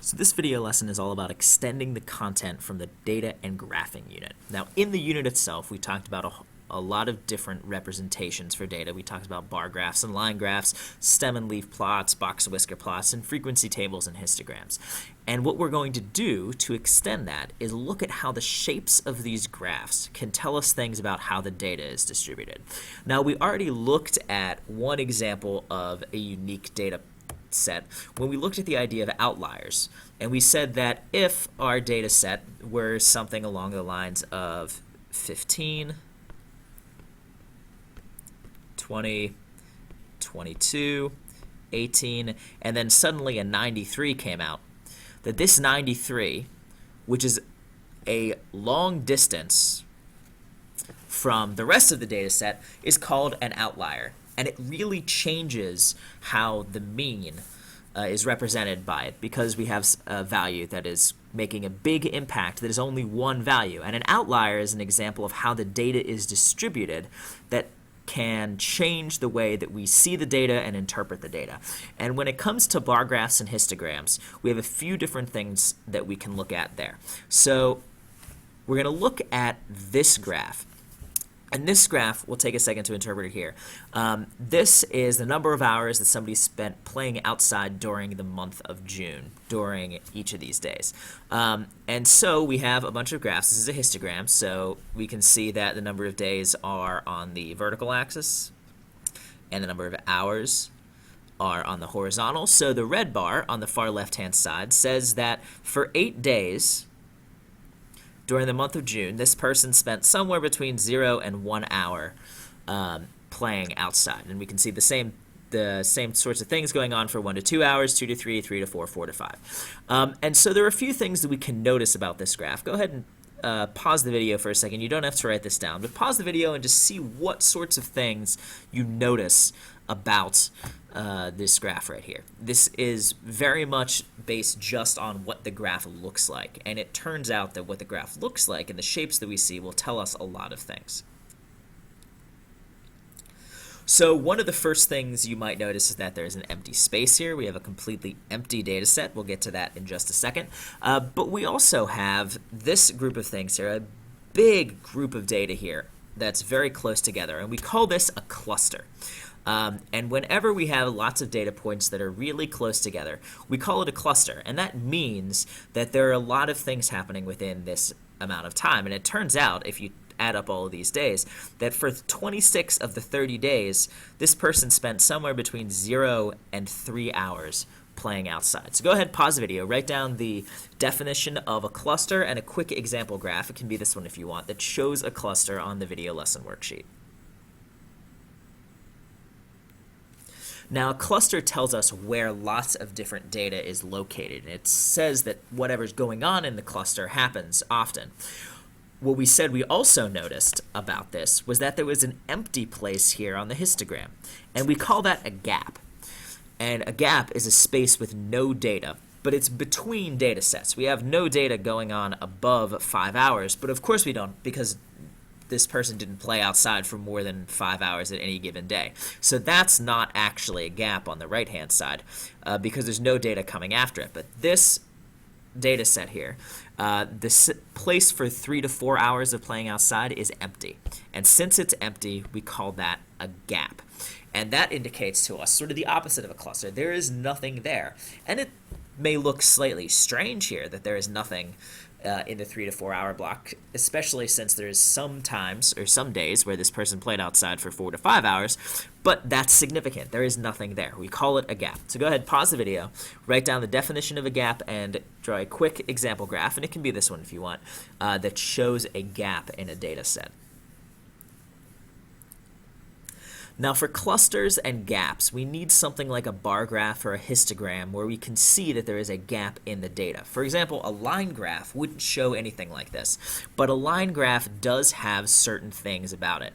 So this video lesson is all about extending the content from the data and graphing unit. Now in the unit itself, we talked about a lot of different representations for data. We talked about bar graphs and line graphs, stem and leaf plots, box and whisker plots, and frequency tables and histograms. And what we're going to do to extend that is look at how the shapes of these graphs can tell us things about how the data is distributed. Now we already looked at one example of a unique data set when we looked at the idea of outliers, and we said that if our data set were something along the lines of 15, 20, 22, 18, and then suddenly a 93 came out, that this 93, which is a long distance from the rest of the data set, is called an outlier. And it really changes how the mean is represented by it, because we have a value that is making a big impact that is only one value. And an outlier is an example of how the data is distributed that can change the way that we see the data and interpret the data. And when it comes to bar graphs and histograms, we have a few different things that we can look at there. So we're going to look at this graph. And this graph, we'll take a second to interpret it here. This is the number of hours that somebody spent playing outside during the month of June, during each of these days. And so we have a bunch of graphs. This is a histogram, so we can see that the number of days are on the vertical axis, and the number of hours are on the horizontal. So the red bar on the far left-hand side says that for 8 days, during the month of June, this person spent somewhere between 0 and 1 hour playing outside. And we can see the same sorts of things going on for 1 to 2 hours, 2 to 3, 3 to 4, 4 to 5. And so there are a few things that we can notice about this graph. Go ahead and pause the video for a second. You don't have to write this down, but pause the video and just see what sorts of things you notice about this graph right here. This is very much based just on what the graph looks like, and it turns out that what the graph looks like and the shapes that we see will tell us a lot of things. So one of the first things you might notice is that there's an empty space here. We have a completely empty data set. We'll get to that in just a second. But we also have this group of things here, a big group of data here that's very close together, and we call this a cluster. And whenever we have lots of data points that are really close together, we call it a cluster. And that means that there are a lot of things happening within this amount of time. And it turns out, if you add up all of these days, that for 26 of the 30 days, this person spent somewhere between 0 and 3 hours playing outside. So go ahead, pause the video, write down the definition of a cluster and a quick example graph. It can be this one if you want, that shows a cluster on the video lesson worksheet. Now, a cluster tells us where lots of different data is located. It says that whatever's going on in the cluster happens often. What we said we also noticed about this was that there was an empty place here on the histogram, and we call that a gap. And a gap is a space with no data, but it's between data sets. We have no data going on above 5 hours, but of course we don't, because this person didn't play outside for more than 5 hours at any given day. So that's not actually a gap on the right-hand side because there's no data coming after it. But this data set here, this place for 3 to 4 hours of playing outside is empty. And since it's empty, we call that a gap. And that indicates to us sort of the opposite of a cluster. There is nothing there. And it may look slightly strange here that there is nothing in the 3 to 4 hour block, especially since there's some times or some days where this person played outside for 4 to 5 hours, but that's significant. There is nothing there. We call it a gap. So go ahead, pause the video, write down the definition of a gap, and draw a quick example graph, and it can be this one if you want, that shows a gap in a data set. Now for clusters and gaps, we need something like a bar graph or a histogram where we can see that there is a gap in the data. For example, a line graph wouldn't show anything like this, but a line graph does have certain things about it.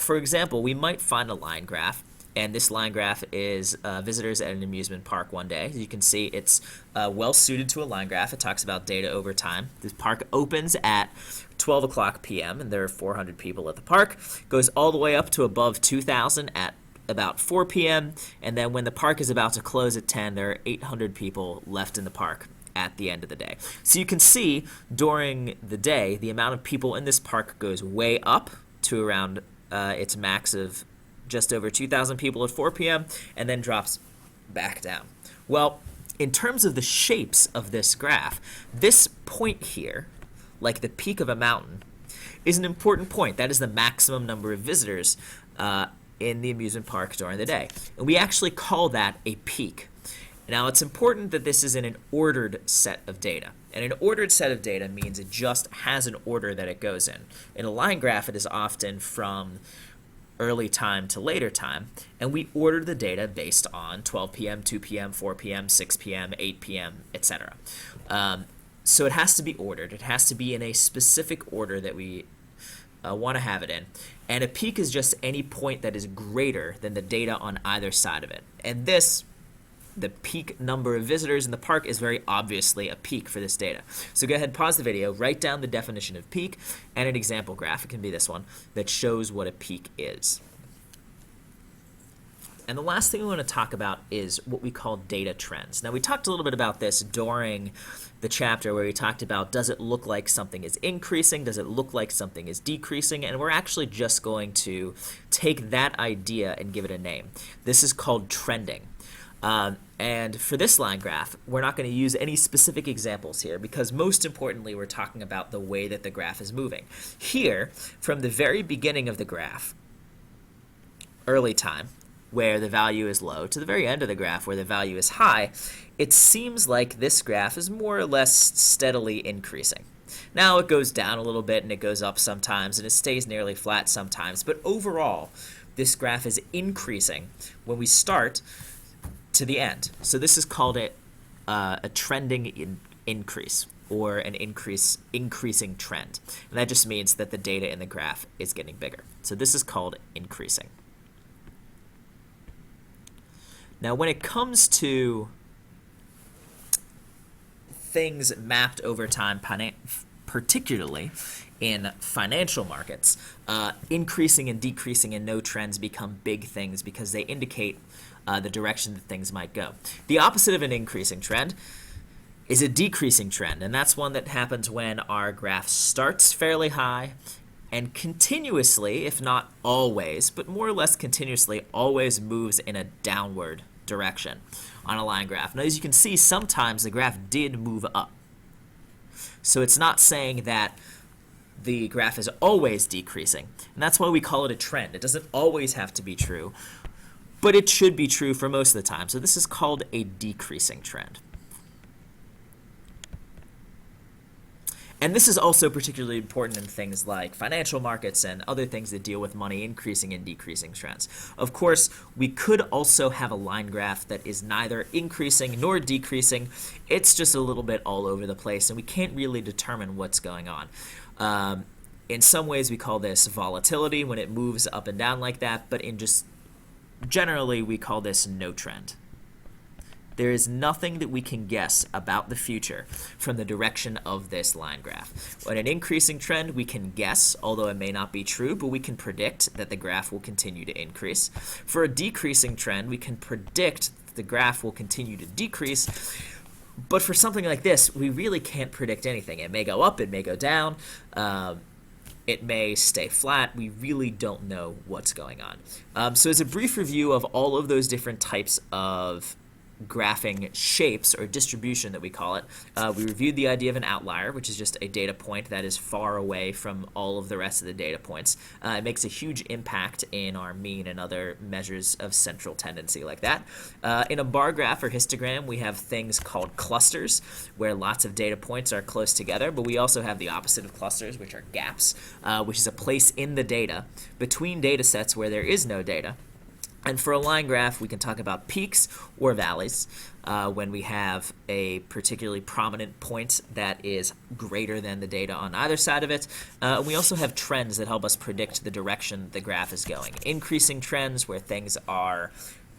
For example, we might find a line graph, and this line graph is visitors at an amusement park one day. As you can see, it's well suited to a line graph. It talks about data over time. This park opens at 12 o'clock p.m. and there are 400 people at the park. Goes all the way up to above 2,000 at about 4 p.m. and then when the park is about to close at 10, there are 800 people left in the park at the end of the day. So you can see during the day, the amount of people in this park goes way up to around its max of just over 2,000 people at 4 p.m. and then drops back down. Well, in terms of the shapes of this graph, this point here, like the peak of a mountain, is an important point. That is the maximum number of visitors in the amusement park during the day. And we actually call that a peak. Now, it's important that this is in an ordered set of data. And an ordered set of data means it just has an order that it goes in. In a line graph, it is often from early time to later time, and we order the data based on 12 p.m., 2 p.m., 4 p.m., 6 p.m., 8 p.m., etc. So it has to be ordered. It has to be in a specific order that we want to have it in. And a peak is just any point that is greater than the data on either side of it. And this, the peak number of visitors in the park, is very obviously a peak for this data. So go ahead, pause the video, write down the definition of peak and an example graph, it can be this one, that shows what a peak is. And the last thing we want to talk about is what we call data trends. Now, we talked a little bit about this during the chapter where we talked about, does it look like something is increasing? Does it look like something is decreasing? And we're actually just going to take that idea and give it a name. This is called trending. And for this line graph, we're not going to use any specific examples here because most importantly, we're talking about the way that the graph is moving. Here, from the very beginning of the graph, early time, where the value is low, to the very end of the graph where the value is high, it seems like this graph is more or less steadily increasing. Now it goes down a little bit and it goes up sometimes and it stays nearly flat sometimes, but overall this graph is increasing when we start to the end. So this is called a trending increase, or an increasing trend. And that just means that the data in the graph is getting bigger. So this is called increasing. Now, when it comes to things mapped over time, particularly in financial markets, increasing and decreasing and no trends become big things because they indicate the direction that things might go. The opposite of an increasing trend is a decreasing trend, and that's one that happens when our graph starts fairly high and continuously, if not always, but more or less continuously, always moves in a downward direction on a line graph. Now, as you can see, sometimes the graph did move up. So it's not saying that the graph is always decreasing, and that's why we call it a trend. It doesn't always have to be true, but it should be true for most of the time. So this is called a decreasing trend. And this is also particularly important in things like financial markets and other things that deal with money, increasing and decreasing trends. Of course, we could also have a line graph that is neither increasing nor decreasing. It's just a little bit all over the place, and we can't really determine what's going on. In some ways, we call this volatility when it moves up and down like that, but in just generally, we call this no trend. There is nothing that we can guess about the future from the direction of this line graph. On an increasing trend, we can guess, although it may not be true, but we can predict that the graph will continue to increase. For a decreasing trend, we can predict that the graph will continue to decrease. But for something like this, we really can't predict anything. It may go up, it may go down, it may stay flat. We really don't know what's going on. So as a brief review of all of those different types of graphing shapes, or distribution that we call it, we reviewed the idea of an outlier, which is just a data point that is far away from all of the rest of the data points. It makes a huge impact in our mean and other measures of central tendency like that. In a bar graph or histogram, we have things called clusters, where lots of data points are close together, but we also have the opposite of clusters, which are gaps, which is a place in the data between data sets where there is no data. And for a line graph, we can talk about peaks or valleys when we have a particularly prominent point that is greater than the data on either side of it. We also have trends that help us predict the direction the graph is going. Increasing trends where things are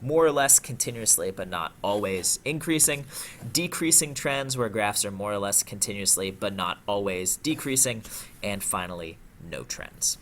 more or less continuously but not always increasing. Decreasing trends where graphs are more or less continuously but not always decreasing. And finally, no trends.